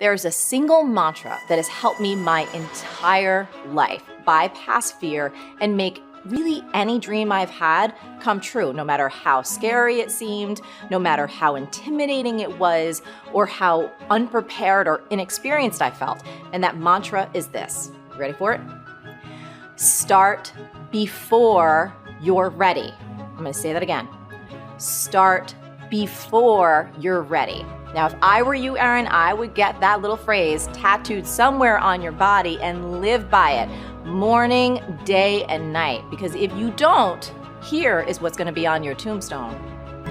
There's a single mantra that has helped me my entire life bypass fear and make really any dream I've had come true, no matter how scary it seemed, no matter how intimidating it was, or how unprepared or inexperienced I felt. And that mantra is this. You ready for it? Start before you're ready. I'm going to say that again. Start before you're ready. Now, if I were you, Erin, I would get that little phrase tattooed somewhere on your body and live by it morning, day, and night. Because if you don't, here is what's going to be on your tombstone.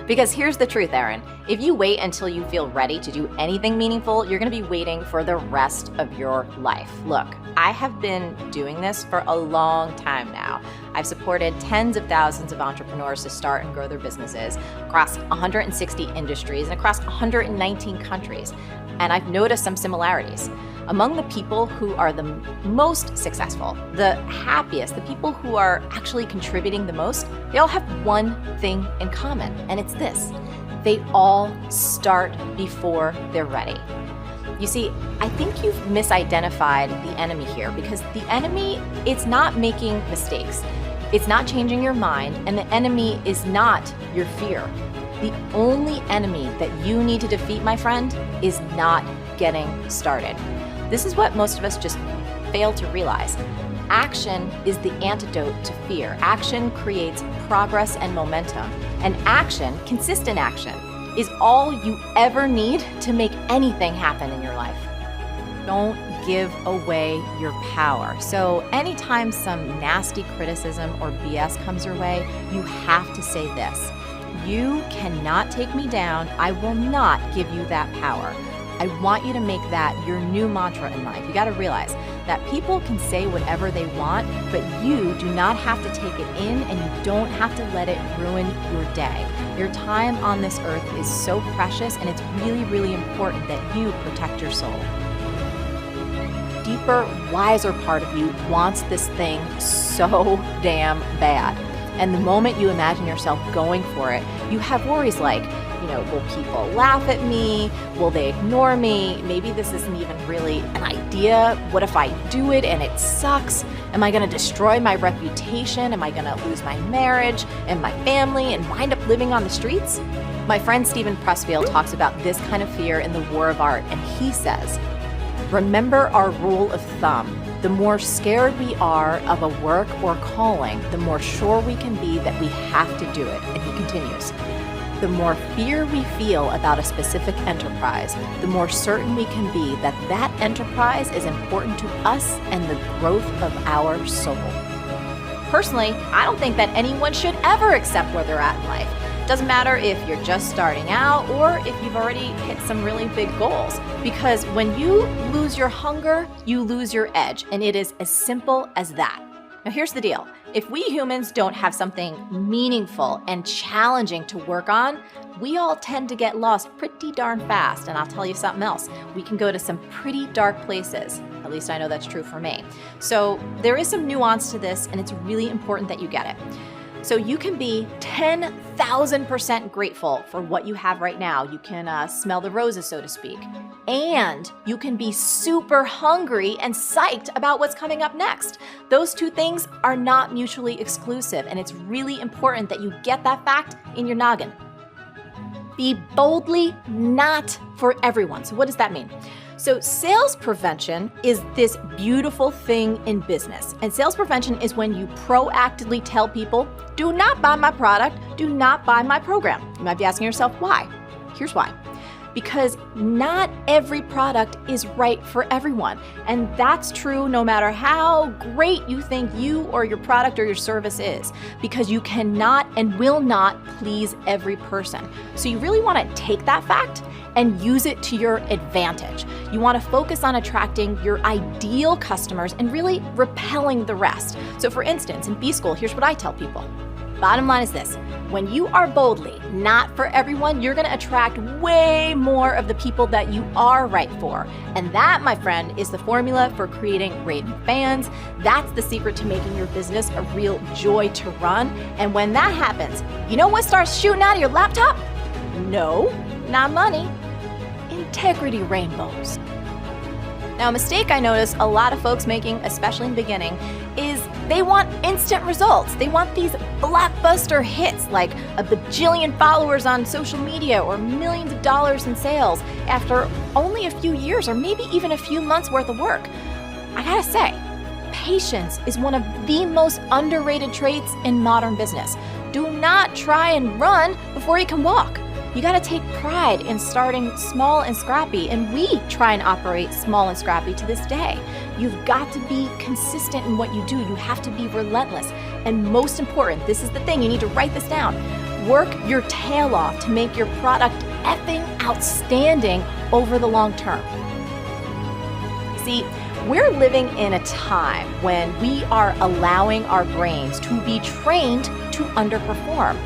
Because here's the truth, Erin. If you wait until you feel ready to do anything meaningful, you're going to be waiting for the rest of your life. Look, I have been doing this for a long time now. I've supported tens of thousands of entrepreneurs to start and grow their businesses across 160 industries and across 119 countries. And I've noticed some similarities. Among the people who are the most successful, the happiest, the people who are actually contributing the most, they all have one thing in common, and it's this. They all start before they're ready. You see, I think you've misidentified the enemy here, because the enemy, it's not making mistakes. It's not changing your mind, and the enemy is not your fear. The only enemy that you need to defeat, my friend, is not getting started. This is what most of us just fail to realize. Action is the antidote to fear. Action creates progress and momentum. And action, consistent action, is all you ever need to make anything happen in your life. Don't give away your power. So anytime some nasty criticism or BS comes your way, you have to say this. You cannot take me down. I will not give you that power. I want you to make that your new mantra in life. You got to realize that people can say whatever they want, but you do not have to take it in, and you don't have to let it ruin your day. Your time on this earth is so precious, and it's really, really important that you protect your soul. Deeper, wiser part of you wants this thing so damn bad. And the moment you imagine yourself going for it, you have worries like, will people laugh at me? Will they ignore me? Maybe this isn't even really an idea. What if I do it and it sucks? Am I going to destroy my reputation? Am I going to lose my marriage and my family and wind up living on the streets? My friend Steven Pressfield talks about this kind of fear in The War of Art, and he says, remember our rule of thumb. The more scared we are of a work or calling, the more sure we can be that we have to do it. And he continues, the more fear we feel about a specific enterprise, the more certain we can be that that enterprise is important to us and the growth of our soul. Personally, I don't think that anyone should ever accept where they're at in life. Doesn't matter if you're just starting out or if you've already hit some really big goals. Because when you lose your hunger, you lose your edge. And it is as simple as that. Now here's the deal. If we humans don't have something meaningful and challenging to work on, we all tend to get lost pretty darn fast. And I'll tell you something else. We can go to some pretty dark places. At least I know that's true for me. So there is some nuance to this, and it's really important that you get it. So you can be 10,000% grateful for what you have right now. You can smell the roses, so to speak. And you can be super hungry and psyched about what's coming up next. Those two things are not mutually exclusive, and it's really important that you get that fact in your noggin. Be boldly not for everyone. So what does that mean? So sales prevention is this beautiful thing in business. And sales prevention is when you proactively tell people, do not buy my product, do not buy my program. You might be asking yourself, why? Here's why. Because not every product is right for everyone. And that's true no matter how great you think you or your product or your service is, because you cannot and will not please every person. So you really want to take that fact and use it to your advantage. You want to focus on attracting your ideal customers and really repelling the rest. So for instance, in B-School, here's what I tell people. Bottom line is this. When you are boldly not for everyone, you're going to attract way more of the people that you are right for. And that, my friend, is the formula for creating raving fans. That's the secret to making your business a real joy to run. And when that happens, you know what starts shooting out of your laptop? No, not money. Integrity rainbows. Now, a mistake I notice a lot of folks making, especially in the beginning, is they want instant results. They want these blockbuster hits like a bajillion followers on social media or millions of dollars in sales after only a few years or maybe even a few months worth of work. I gotta say, patience is one of the most underrated traits in modern business. Do not try and run before you can walk. You gotta take pride in starting small and scrappy, and we try and operate small and scrappy to this day. You've got to be consistent in what you do. You have to be relentless. And most important, this is the thing, you need to write this down. Work your tail off to make your product effing outstanding over the long term. See, we're living in a time when we are allowing our brains to be trained to underperform.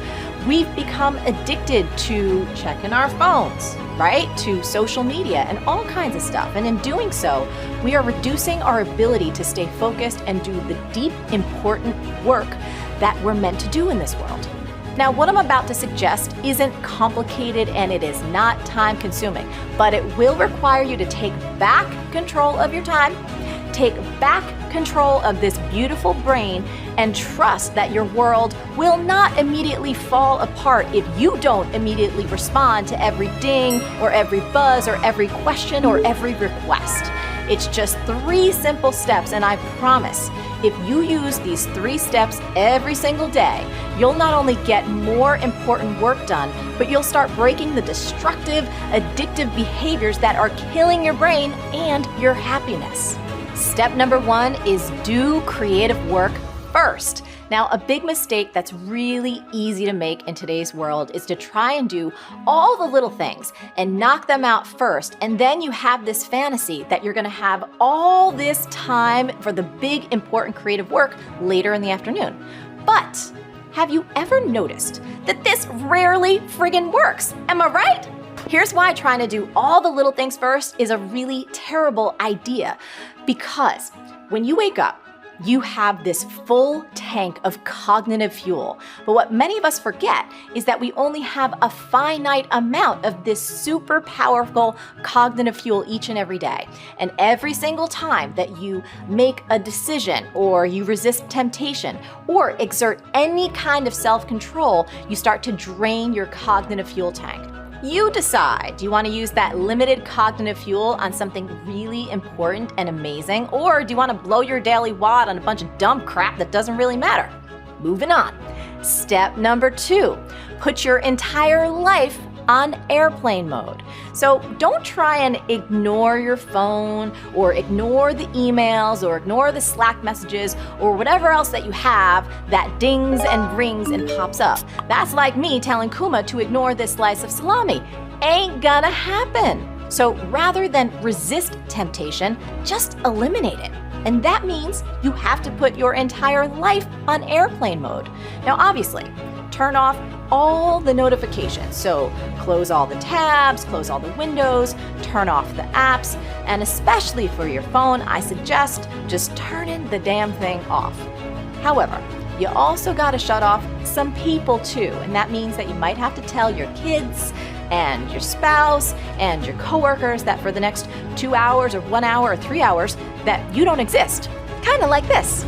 We've become addicted to checking our phones, right? To social media and all kinds of stuff. And in doing so, we are reducing our ability to stay focused and do the deep, important work that we're meant to do in this world. Now, what I'm about to suggest isn't complicated and it is not time consuming, but it will require you to take back control of your time, take back control of this beautiful brain, and trust that your world will not immediately fall apart if you don't immediately respond to every ding or every buzz or every question or every request. It's just 3 simple steps, and I promise, if you use these 3 steps every single day, you'll not only get more important work done, but you'll start breaking the destructive, addictive behaviors that are killing your brain and your happiness. Step number 1 is do creative work first. Now, a big mistake that's really easy to make in today's world is to try and do all the little things and knock them out first, and then you have this fantasy that you're gonna have all this time for the big, important creative work later in the afternoon. But have you ever noticed that this rarely friggin' works? Am I right? Here's why trying to do all the little things first is a really terrible idea. Because when you wake up, you have this full tank of cognitive fuel. But what many of us forget is that we only have a finite amount of this super powerful cognitive fuel each and every day. And every single time that you make a decision or you resist temptation or exert any kind of self-control, you start to drain your cognitive fuel tank. You decide, do you want to use that limited cognitive fuel on something really important and amazing, or do you want to blow your daily wad on a bunch of dumb crap that doesn't really matter? Moving on. Step number 2, put your entire life on airplane mode. So don't try and ignore your phone or ignore the emails or ignore the Slack messages or whatever else that you have that dings and rings and pops up. That's like me telling Kuma to ignore this slice of salami. Ain't gonna happen. So rather than resist temptation, just eliminate it. And that means you have to put your entire life on airplane mode. Now, obviously, turn off all the notifications. So close all the tabs, close all the windows, turn off the apps, and especially for your phone, I suggest just turning the damn thing off. However, you also gotta shut off some people too, and that means that you might have to tell your kids and your spouse and your coworkers that for the next 2 hours or 1 hour or 3 hours that you don't exist. Kind of like this.